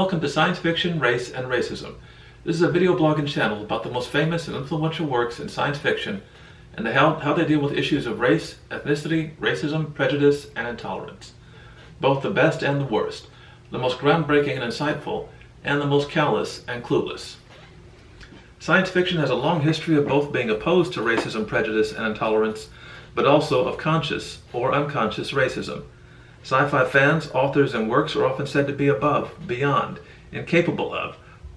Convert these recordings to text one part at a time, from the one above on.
welcome to Science Fiction, Race, and Racism. This is a video blogging channel about the most famous and influential works in science fiction and how they deal with issues of race, ethnicity, racism, prejudice, and intolerance. Both the best and the worst, the most groundbreaking and insightful, and the most callous and clueless. Science fiction has a long history of both being opposed to racism, prejudice, and intolerance, but also of conscious or unconscious racism. Sci-fi fans, authors, and works are often said to be above, beyond, incapable of,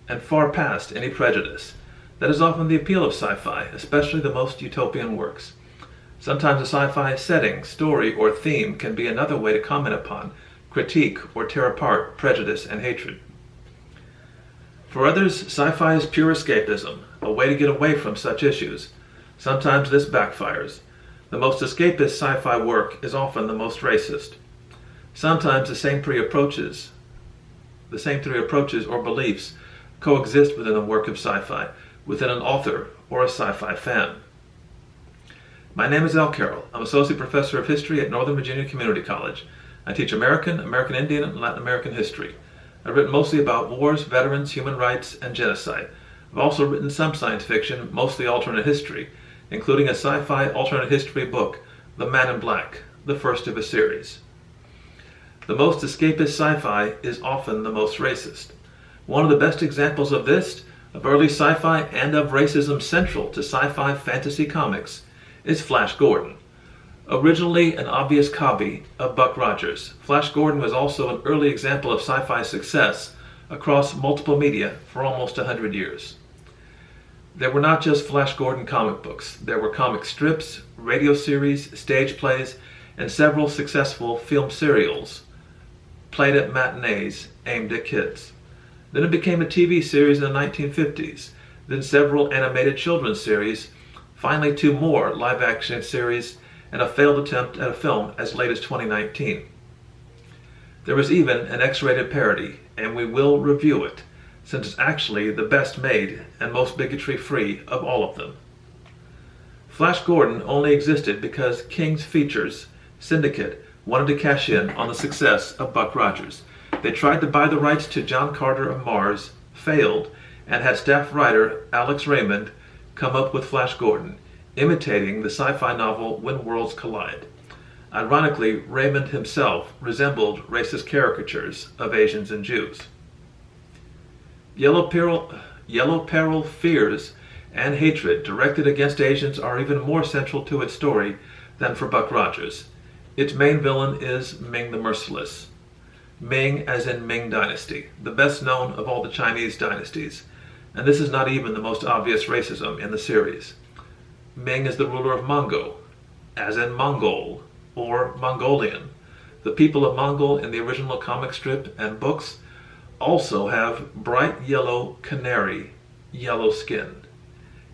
and far past any prejudice. That is often the appeal of sci-fi, especially the most utopian works. Sometimes a sci-fi setting, story, or theme can be another way to comment upon, critique, or tear apart prejudice and hatred. For others, sci-fi is pure escapism, a way to get away from such issues. Sometimes this backfires. The most escapist sci-fi work is often the most racist. Sometimes the same three approaches or beliefs coexist within a work of sci-fi, within an author or a sci-fi fan. My name is Carroll. I'm Associate Professor of History at Northern Virginia Community College. I teach American, American Indian, and Latin American history. I've written mostly about wars, veterans, human rights, and genocide. I've also written some science fiction, mostly alternate history, including a sci-fi alternate history book, The Man in Black, the first of a series. The most escapist sci-fi is often the most racist. One of the best examples of this, of early sci-fi and of racism central to sci-fi fantasy comics, is Flash Gordon. Originally an obvious copy of Buck Rogers, Flash Gordon was also an early example of sci-fi success across multiple media for almost 100 years. There were not just Flash Gordon comic books. There were comic strips, radio series, stage plays, and several successful film serials played at matinees aimed at kids. Then it became a TV series in the 1950s, then several animated children's series, finally 2 more live-action series, and a failed attempt at a film as late as 2019. There was even an X-rated parody, and we will review it, since it's actually the best made and most bigotry-free of all of them. Flash Gordon only existed because King's Features Syndicate wanted to cash in on the success of Buck Rogers. They tried to buy the rights to John Carter of Mars, failed, and had staff writer Alex Raymond come up with Flash Gordon, imitating the sci-fi novel When Worlds Collide. Ironically, Raymond himself resembled racist caricatures of Asians and Jews. Yellow Peril fears and hatred directed against Asians are even more central to its story than for Buck Rogers. Its main villain is Ming the Merciless. Ming as in Ming Dynasty, the best known of all the Chinese dynasties. And this is not even the most obvious racism in the series. Ming is the ruler of Mongo, as in Mongol, or Mongolian. The people of Mongol in the original comic strip and books also have bright yellow canary, yellow skin.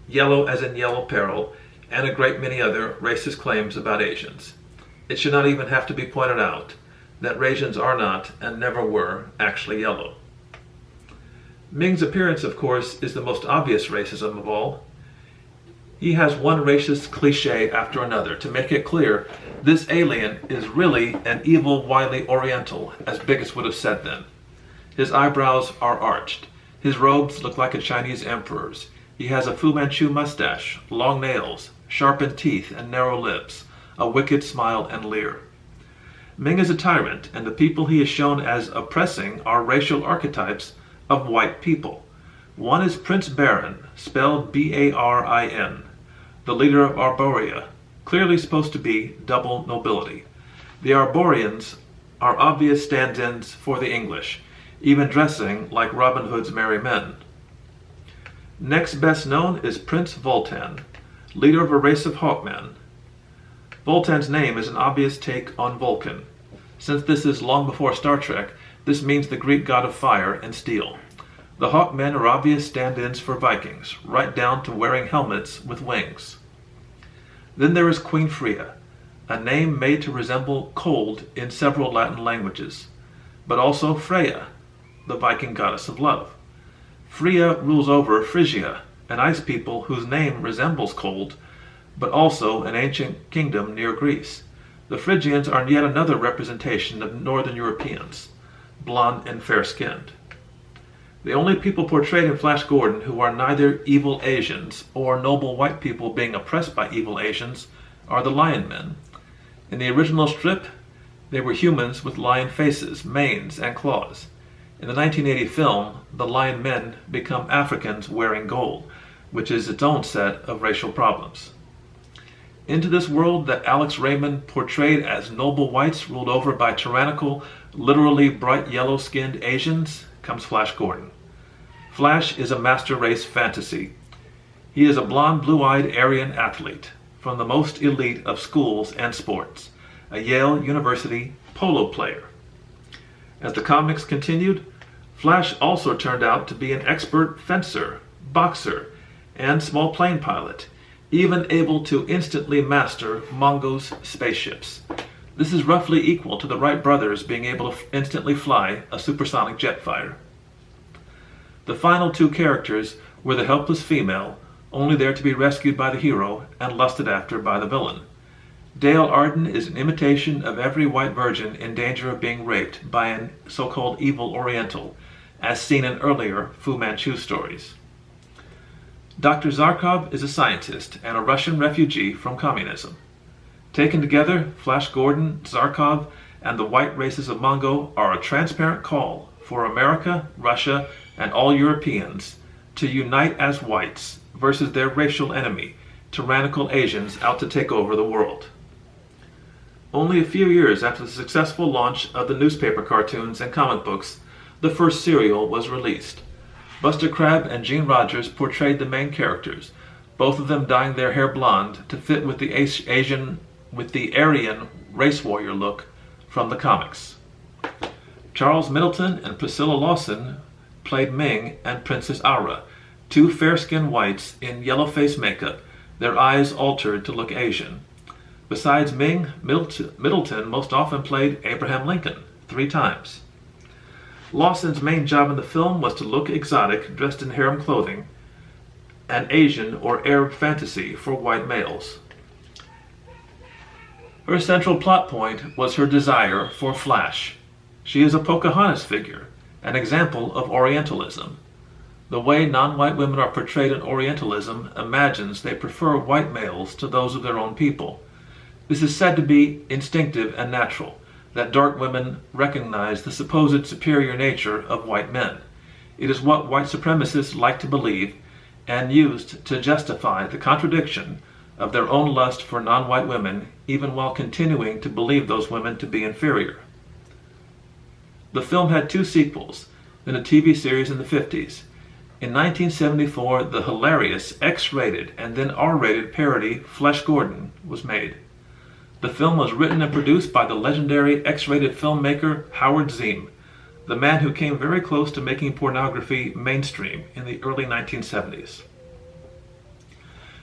Yellow as in Yellow Peril, and a great many other racist claims about Asians. It should not even have to be pointed out that Asians are not, and never were, actually yellow. Ming's appearance, of course, is the most obvious racism of all. He has one racist cliché after another to make it clear this alien is really an evil, wily Oriental, as bigots would have said then. His eyebrows are arched. His robes look like a Chinese emperor's. He has a Fu Manchu mustache, long nails, sharpened teeth, and narrow lips, a wicked smile and leer. Ming is a tyrant, and the people he is shown as oppressing are racial archetypes of white people. One is Prince Barin, spelled B-A-R-I-N, the leader of Arborea, clearly supposed to be double nobility. The Arboreans are obvious stand-ins for the English, even dressing like Robin Hood's merry men. Next best known is Prince Vultan, leader of a race of hawkmen. Vultan's name is an obvious take on Vulcan. Since this is long before Star Trek, this means the Greek god of fire and steel. The Hawkmen are obvious stand-ins for Vikings, right down to wearing helmets with wings. Then there is Queen Freya, a name made to resemble cold in several Latin languages, but also Freya, the Viking goddess of love. Freya rules over Phrygia, an ice people whose name resembles cold, but also an ancient kingdom near Greece. The Phrygians are yet another representation of Northern Europeans, blonde and fair-skinned. The only people portrayed in Flash Gordon who are neither evil Asians or noble white people being oppressed by evil Asians are the Lion Men. In the original strip, they were humans with lion faces, manes, and claws. In the 1980 film, the Lion Men become Africans wearing gold, which is its own set of racial problems. Into this world that Alex Raymond portrayed as noble whites ruled over by tyrannical, literally bright yellow-skinned Asians comes Flash Gordon. Flash is a master race fantasy. He is a blonde, blue-eyed Aryan athlete from the most elite of schools and sports, a Yale University polo player. As the comics continued, Flash also turned out to be an expert fencer, boxer, and small plane pilot, even able to instantly master Mongo's spaceships. This is roughly equal to the Wright brothers being able to instantly fly a supersonic jet fighter. The final two characters were the helpless female, only there to be rescued by the hero and lusted after by the villain. Dale Arden is an imitation of every white virgin in danger of being raped by an so-called evil Oriental, as seen in earlier Fu Manchu stories. Dr. Zarkov is a scientist and a Russian refugee from communism. Taken together, Flash Gordon, Zarkov, and the white races of Mongo are a transparent call for America, Russia, and all Europeans to unite as whites versus their racial enemy, tyrannical Asians out to take over the world. Only a few years after the successful launch of the newspaper cartoons and comic books, the first serial was released. Buster Crabbe and Gene Rogers portrayed the main characters, both of them dyeing their hair blonde to fit with the Aryan race warrior look from the comics. Charles Middleton and Priscilla Lawson played Ming and Princess Aura, two fair-skinned whites in yellow-face makeup, their eyes altered to look Asian. Besides Ming, Middleton most often played Abraham Lincoln 3 times. Lawson's main job in the film was to look exotic, dressed in harem clothing, an Asian or Arab fantasy for white males. Her central plot point was her desire for Flash. She is a Pocahontas figure, an example of Orientalism. The way non-white women are portrayed in Orientalism imagines they prefer white males to those of their own people. This is said to be instinctive and natural, that dark women recognize the supposed superior nature of white men. It is what white supremacists like to believe and used to justify the contradiction of their own lust for non-white women, even while continuing to believe those women to be inferior. The film had 2 sequels, then a TV series in the 50s. In 1974, the hilarious X-rated and then R-rated parody Flash Gordon was made. The film was written and produced by the legendary X-rated filmmaker Howard Ziem, the man who came very close to making pornography mainstream in the early 1970s.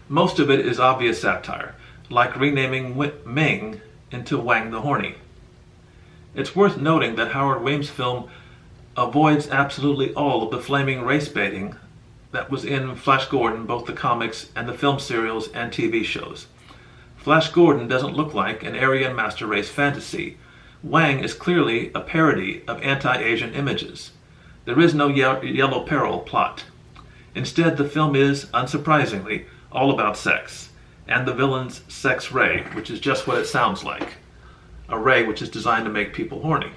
Most of it is obvious satire, like renaming Ming into Wang the Horny. It's worth noting that Howard Ziem's film avoids absolutely all of the flaming race baiting that was in Flash Gordon, both the comics and the film serials and TV shows. Flash Gordon doesn't look like an Aryan master race fantasy. Wang is clearly a parody of anti-Asian images. There is no Yellow Peril plot. Instead, the film is, unsurprisingly, all about sex, and the villain's sex ray, which is just what it sounds like. A ray which is designed to make people horny.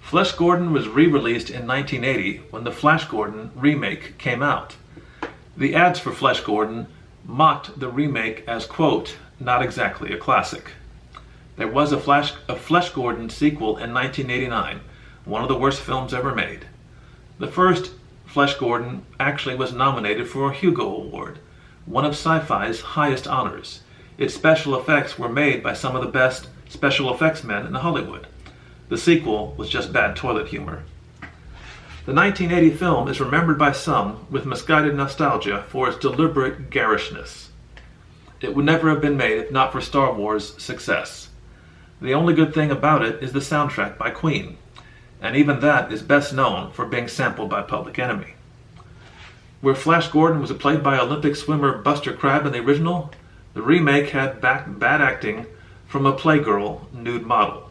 Flash Gordon was re-released in 1980 when the Flash Gordon remake came out. The ads for Flash Gordon mocked the remake as, quote, not exactly a classic. There was a Flash Gordon sequel in 1989, one of the worst films ever made. The first Flash Gordon actually was nominated for a Hugo Award, one of sci-fi's highest honors. Its special effects were made by some of the best special effects men in Hollywood. The sequel was just bad toilet humor. The 1980 film is remembered by some with misguided nostalgia for its deliberate garishness. It would never have been made if not for Star Wars' success. The only good thing about it is the soundtrack by Queen, and even that is best known for being sampled by Public Enemy. Where Flash Gordon was played by Olympic swimmer Buster Crabbe in the original, the remake had bad acting from a Playgirl nude model.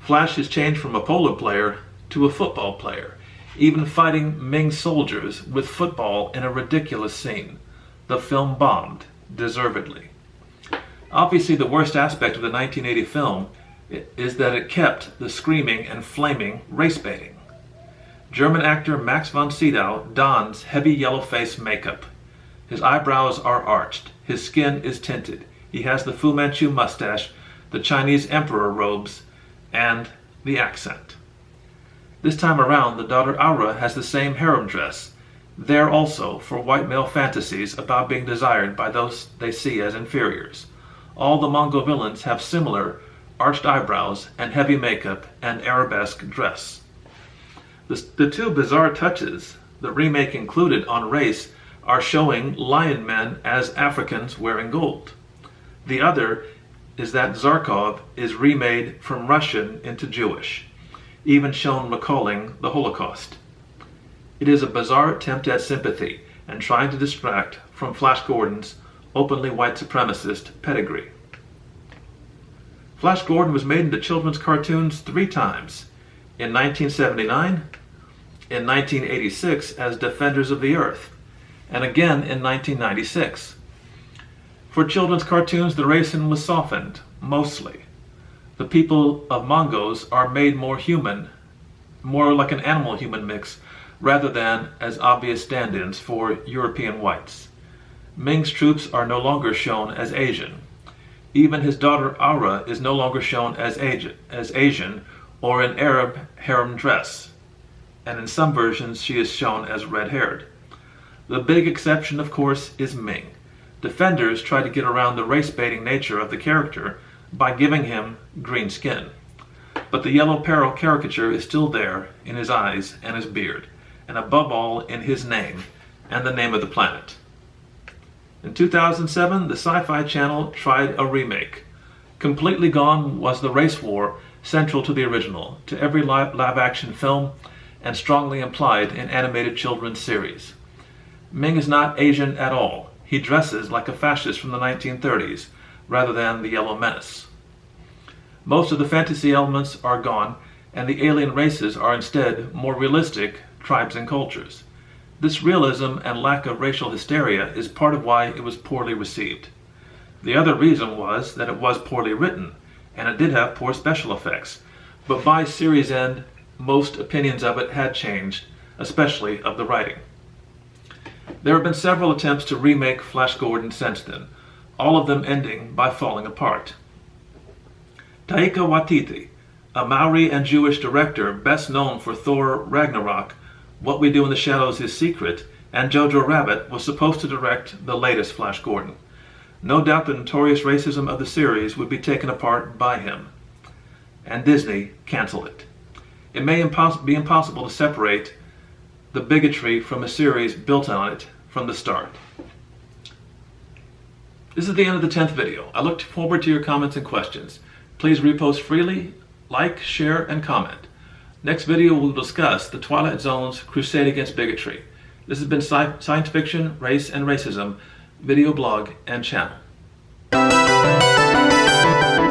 Flash is changed from a polo player to a football player, even fighting Ming soldiers with football in a ridiculous scene. The film bombed, deservedly. Obviously, the worst aspect of the 1980 film is that it kept the screaming and flaming race baiting. German actor Max von Sydow dons heavy yellow face makeup. His eyebrows are arched. His skin is tinted. He has the Fu Manchu mustache, the Chinese emperor robes, and the accent. This time around, the daughter Aura has the same harem dress, there also for white male fantasies about being desired by those they see as inferiors. All the Mongol villains have similar arched eyebrows and heavy makeup and arabesque dress. The two bizarre touches the remake included on race are showing lion men as Africans wearing gold. The other is that Zarkov is remade from Russian into Jewish, even shown recalling the Holocaust. It is a bizarre attempt at sympathy and trying to distract from Flash Gordon's openly white supremacist pedigree. Flash Gordon was made into children's cartoons 3 times, in 1979, in 1986 as Defenders of the Earth, and again in 1996. For children's cartoons, the racing was softened, mostly. The people of Mongos are made more human, more like an animal-human mix, rather than as obvious stand-ins for European whites. Ming's troops are no longer shown as Asian. Even his daughter Aura is no longer shown as Asian or in Arab harem dress, and in some versions she is shown as red-haired. The big exception, of course, is Ming. Defenders try to get around the race-baiting nature of the character by giving him green skin. But the yellow Peril caricature is still there in his eyes and his beard, and above all in his name and the name of the planet. In 2007, the Sci-Fi Channel tried a remake. Completely gone was the race war central to the original, to every live-action film, and strongly implied in animated children's series. Ming is not Asian at all. He dresses like a fascist from the 1930s, rather than the Yellow Menace. Most of the fantasy elements are gone, and the alien races are instead more realistic tribes and cultures. This realism and lack of racial hysteria is part of why it was poorly received. The other reason was that it was poorly written, and it did have poor special effects, but by series end, most opinions of it had changed, especially of the writing. There have been several attempts to remake Flash Gordon since then, all of them ending by falling apart. Taika Waititi, a Maori and Jewish director best known for Thor Ragnarok, What We Do in the Shadows is Secret, and Jojo Rabbit, was supposed to direct the latest Flash Gordon. No doubt the notorious racism of the series would be taken apart by him, and Disney canceled it. It may be impossible to separate the bigotry from a series built on it from the start. This is the end of the 10th video. I look forward to your comments and questions. Please repost freely, like, share, and comment. Next video will discuss the Twilight Zone's crusade against bigotry. This has been Science Fiction, Race, and Racism video blog and channel.